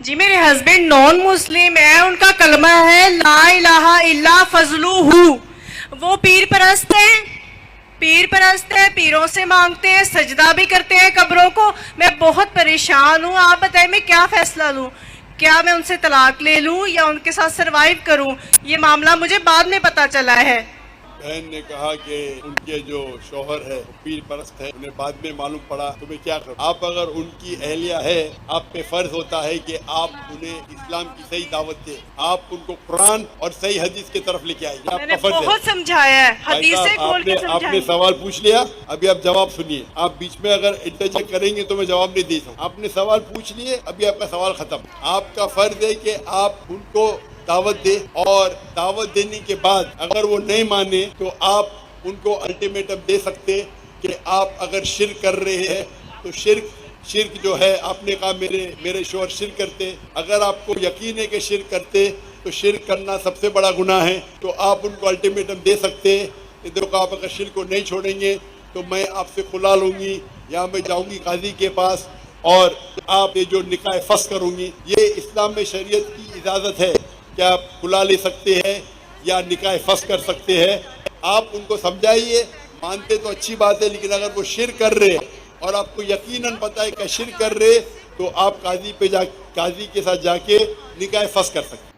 جی میرے ہسبینڈ نان مسلم ہے، ان کا کلمہ ہے لا الہ الا فضلہ، وہ پیر پرست ہیں، پیر پرست ہے، پیروں سے مانگتے ہیں، سجدہ بھی کرتے ہیں قبروں کو۔ میں بہت پریشان ہوں، آپ بتائیں میں کیا فیصلہ لوں؟ کیا میں ان سے طلاق لے لوں یا ان کے ساتھ سروائیو کروں؟ یہ معاملہ مجھے بعد میں پتا چلا ہے۔ بہن نے کہا کہ ان کے جو شوہر ہے وہ پیر پرست ہے، انہیں بعد میں معلوم پڑا، تو میں کیا کروں؟ آپ اگر ان کی اہلیہ ہے، آپ پہ فرض ہوتا ہے کہ آپ انہیں اسلام کی صحیح دعوت دیں، آپ ان کو قرآن اور صحیح حدیث کی طرف لے کے آئیے، آپ میں کا نے فرض ہے۔ بہت سمجھایا ہے، حدیثیں کھول کے آپ نے سمجھائی۔ سوال پوچھ لیا، ابھی آپ جواب سنیے۔ آپ بیچ میں اگر انٹرجیکٹ کریں گے تو میں جواب نہیں دے سکتا۔ آپ نے سوال پوچھ لیے، ابھی آپ کا سوال ختم۔ آپ کا فرض ہے کہ آپ ان کو دعوت دیں، اور دعوت دینے کے بعد اگر وہ نہیں مانے تو آپ ان کو الٹیمیٹم دے سکتے کہ آپ اگر شرک کر رہے ہیں تو شرک جو ہے، آپ نے کہا میرے شوہر شرک کرتے، اگر آپ کو یقین ہے کہ شرک کرتے تو شرک کرنا سب سے بڑا گناہ ہے، تو آپ ان کو الٹیمیٹم دے سکتے کہ دیکھو آپ اگر شرک کو نہیں چھوڑیں گے تو میں آپ سے کھلا لوں گی، یا میں جاؤں گی قاضی کے پاس اور آپ یہ جو نکاح فسخ کروں گی۔ یہ اسلام میں شریعت کی اجازت ہے کہ آپ کھلا لے سکتے ہیں یا نکاح فسخ کر سکتے ہیں۔ آپ ان کو سمجھائیے، مانتے تو اچھی بات ہے، لیکن اگر وہ شرک کر رہے اور آپ کو یقیناً پتہ ہے کہ شرک کر رہے تو آپ قاضی کے ساتھ جا کے نکاح فسخ کر سکتے ہیں۔